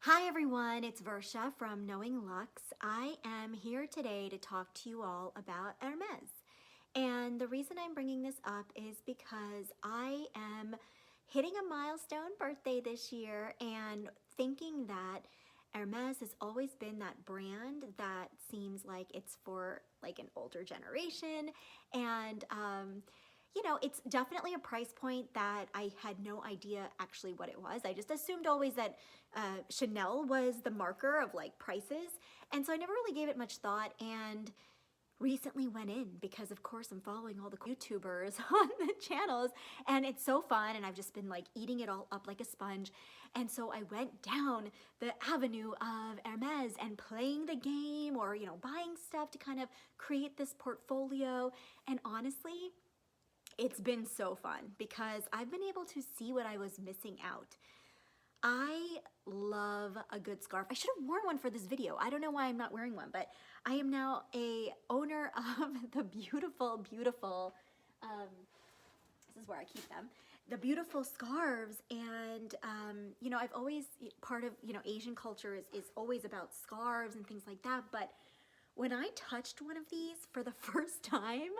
Hi everyone, it's Varsha from Knowing Luxe. I am here today to talk to you all about Hermes. And the reason I'm bringing this up is because I am hitting a milestone birthday this year and thinking that Hermes has always been that brand that seems like it's for like an older generation. And you know, it's definitely a price point that I had no idea actually what it was. I just assumed always that Chanel was the marker of like prices. And so I never really gave it much thought and recently went in because of course I'm following all the YouTubers on the channels and it's so fun and I've just been like eating it all up like a sponge. And so I went down the avenue of Hermes and playing the game or, you know, buying stuff to kind of create this portfolio. And honestly, it's been so fun because I've been able to see what I was missing out. I love a good scarf. I should have worn one for this video. I don't know why I'm not wearing one, but I am now a owner of the beautiful, this is where I keep them, the beautiful scarves. And, you know, I've always, part of, you know, Asian culture is always about scarves and things like that. But when I touched one of these for the first time,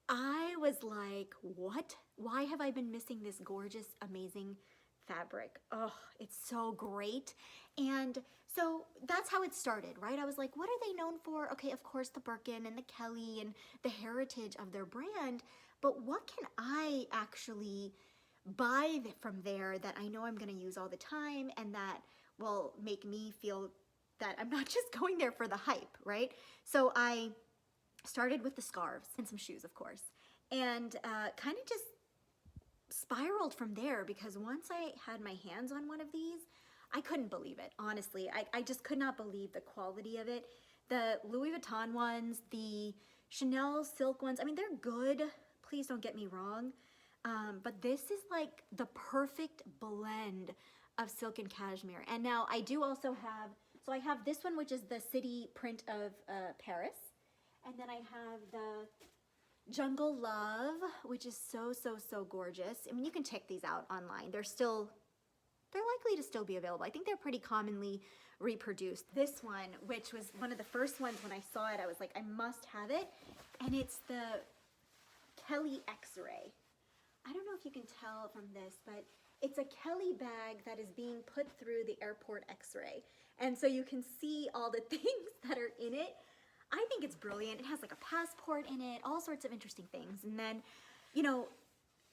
I was like, what? Why have I been missing this gorgeous, amazing fabric? Oh, it's so great. And so that's how it started, right? I was like, what are they known for? Okay, of course, the Birkin and the Kelly and the heritage of their brand, but what can I actually buy from there that I know I'm gonna use all the time and that will make me feel that I'm not just going there for the hype, right? So I started with the scarves and some shoes, of course, and kind of just spiraled from there because once I had my hands on one of these, I couldn't believe it, honestly. I just could not believe the quality of it. The Louis Vuitton ones, the Chanel silk ones, I mean, they're good. Please don't get me wrong. But this is like the perfect blend of silk and cashmere. And now I do also have, so I have this one, which is the city print of Paris. And then I have the Jungle Love, which is so gorgeous. I mean, you can check these out online. They're likely to still be available. I think they're pretty commonly reproduced. This one, which was one of the first ones when I saw it, I was like, I must have it. And it's the Kelly X-Ray. I don't know if you can tell from this, but it's a Kelly bag that is being put through the airport X-ray. And so you can see all the things that are in it. I think it's brilliant. It has like a passport in it, all sorts of interesting things. And then, you know,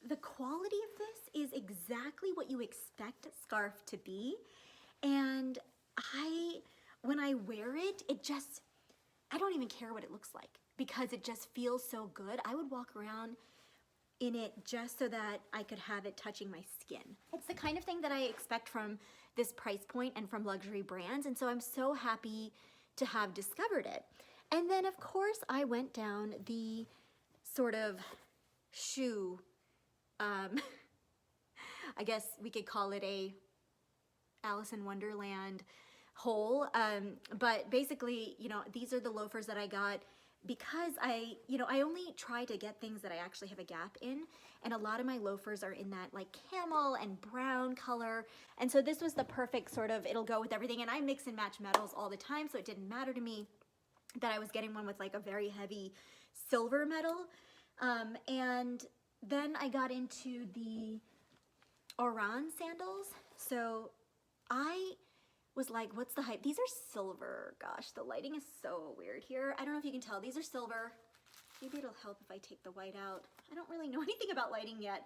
the quality of this is exactly what you expect a scarf to be. And when I wear it, I don't even care what it looks like because it just feels so good. I would walk around in it just so that I could have it touching my skin. It's the kind of thing that I expect from this price point and from luxury brands. And so I'm so happy to have discovered it. And then of course I went down the sort of shoe, I guess we could call it a Alice in Wonderland hole. But basically, you know, these are the loafers that I got because I only try to get things that I actually have a gap in. And a lot of my loafers are in that like camel and brown color. And so this was the perfect sort of, it'll go with everything. And I mix and match metals all the time, so it didn't matter to me that I was getting one with like a very heavy silver metal. And then I got into the Oran sandals. So I was like, what's the hype? These are silver. Gosh, the lighting is so weird here. I don't know if you can tell. These are silver. Maybe it'll help if I take the white out. I don't really know anything about lighting yet.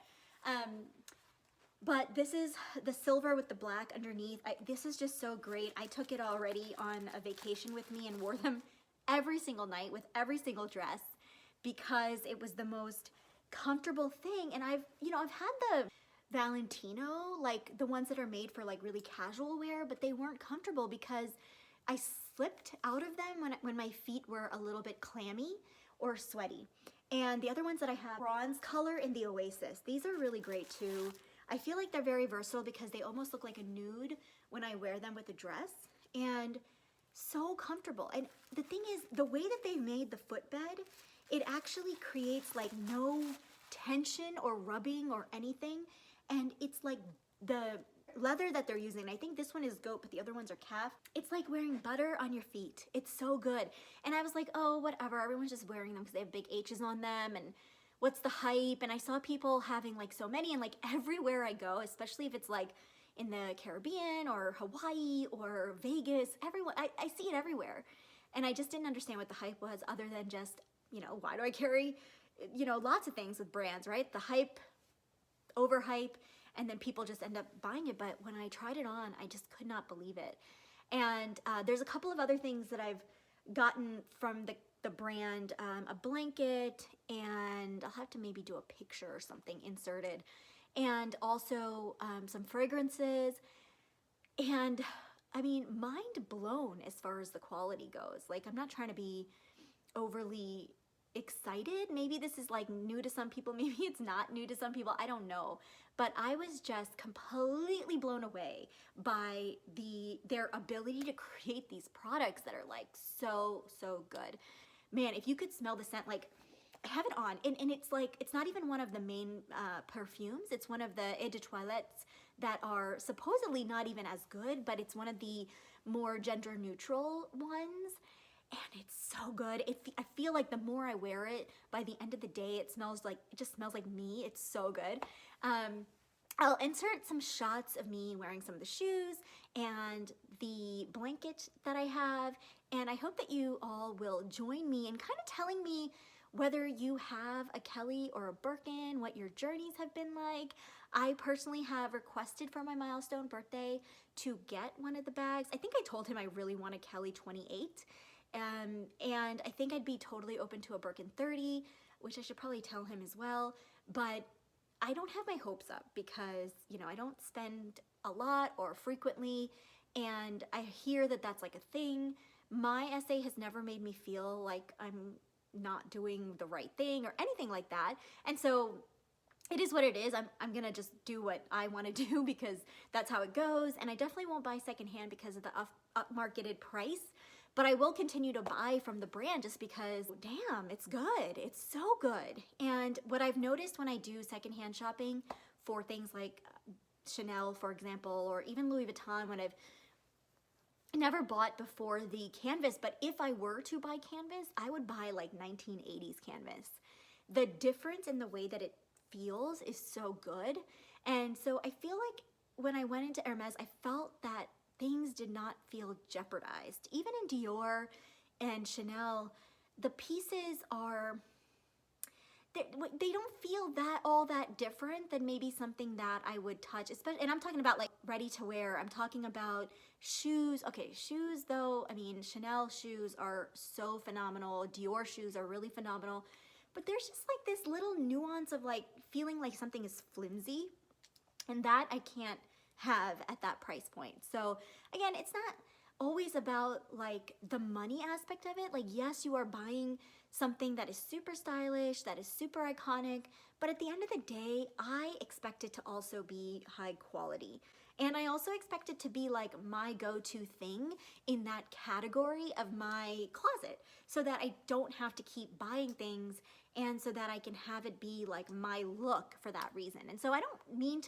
But this is the silver with the black underneath. This is just so great. I took it already on a vacation with me and wore them every single night with every single dress because it was the most comfortable thing. And I've had the Valentino, like the ones that are made for like really casual wear, but they weren't comfortable because I slipped out of them when my feet were a little bit clammy or sweaty. And the other ones that I have, bronze color in the Oasis. These are really great too. I feel like they're very versatile because they almost look like a nude when I wear them with a dress. And so comfortable. And the thing is, the way that they made the footbed, it actually creates like no tension or rubbing or anything. And it's like the leather that they're using, I think this one is goat, but the other ones are calf. It's like wearing butter on your feet. It's so good. And I was like, oh, whatever. Everyone's just wearing them because they have big H's on them. And what's the hype? And I saw people having like so many, and like everywhere I go, especially if it's like in the Caribbean or Hawaii or Vegas, everyone, I see it everywhere. And I just didn't understand what the hype was, other than just, you know, why do I carry, you know, lots of things with brands, right? The hype, overhype, and then people just end up buying it. But when I tried it on, I just could not believe it. And there's a couple of other things that I've gotten from the brand, a blanket, and I'll have to maybe do a picture or something inserted, and also some fragrances. And I mean, mind blown as far as the quality goes. Like, I'm not trying to be overly excited. Maybe this is like new to some people, maybe it's not new to some people, I don't know. But I was just completely blown away by their ability to create these products that are like so good. Man, if you could smell the scent, like I have it on, and it's like, it's not even one of the main perfumes. It's one of the eau de toilettes that are supposedly not even as good, but it's one of the more gender neutral ones. And it's so good. I feel like the more I wear it, by the end of the day, it just smells like me. It's so good. I'll insert some shots of me wearing some of the shoes and the blanket that I have. And I hope that you all will join me in kind of telling me whether you have a Kelly or a Birkin, what your journeys have been like. I personally have requested for my milestone birthday to get one of the bags. I think I told him I really want a Kelly 28. And I think I'd be totally open to a Birkin 30, which I should probably tell him as well. But I don't have my hopes up because, you know, I don't spend a lot or frequently, and I hear that that's like a thing. My essay has never made me feel like I'm not doing the right thing or anything like that. And so it is what it is. I'm gonna just do what I want to do because that's how it goes. And I definitely won't buy secondhand because of the upmarketed price. But I will continue to buy from the brand just because, damn, it's good. It's so good. And what I've noticed when I do secondhand shopping for things like Chanel, for example, or even Louis Vuitton, when I've never bought before the canvas, but if I were to buy canvas, I would buy like 1980s canvas. The difference in the way that it feels is so good. And so I feel like when I went into Hermes, I felt that things did not feel jeopardized. Even in Dior and Chanel, the pieces are, they don't feel all that different than maybe something that I would touch, especially, and I'm talking about like ready to wear. I'm talking about shoes. Okay, shoes though, I mean, Chanel shoes are so phenomenal. Dior shoes are really phenomenal. But there's just like this little nuance of like feeling like something is flimsy, and that I can't have at that price point. So again, it's not always about like the money aspect of it. Like, yes, you are buying something that is super stylish, that is super iconic, but at the end of the day, I expect it to also be high quality. And I also expect it to be like my go-to thing in that category of my closet, so that I don't have to keep buying things, and so that I can have it be like my look for that reason. And so I don't want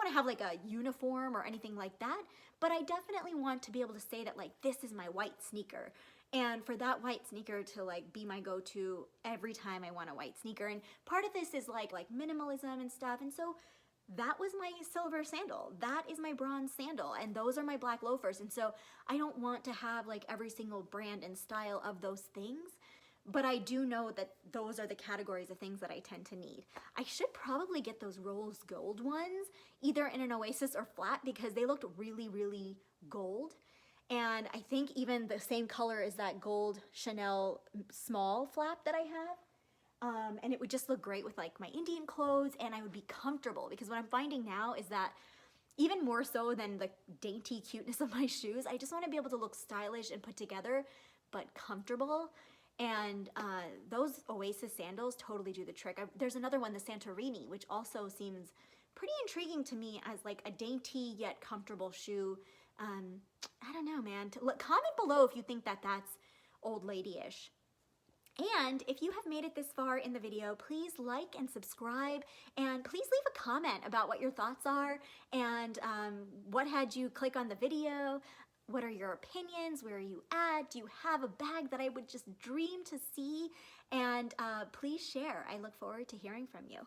to have like a uniform or anything like that, but I definitely want to be able to say that like, this is my white sneaker. And for that white sneaker to like be my go-to every time I want a white sneaker. And part of this is like minimalism and stuff. And so that was my silver sandal. That is my bronze sandal. And those are my black loafers. And so I don't want to have like every single brand and style of those things. But I do know that those are the categories of things that I tend to need. I should probably get those rose gold ones, either in an Oasis or flat, because they looked really, really gold. And I think even the same color as that gold Chanel small flap that I have. And it would just look great with like my Indian clothes, and I would be comfortable, because what I'm finding now is that even more so than the dainty cuteness of my shoes, I just want to be able to look stylish and put together, but comfortable. And those Oasis sandals totally do the trick. There's another one, the Santorini, which also seems pretty intriguing to me as like a dainty yet comfortable shoe. I don't know, man. Comment below if you think that that's old lady-ish. And if you have made it this far in the video, please like and subscribe, and please leave a comment about what your thoughts are and what had you click on the video. What are your opinions? Where are you at? Do you have a bag that I would just dream to see? And please share. I look forward to hearing from you.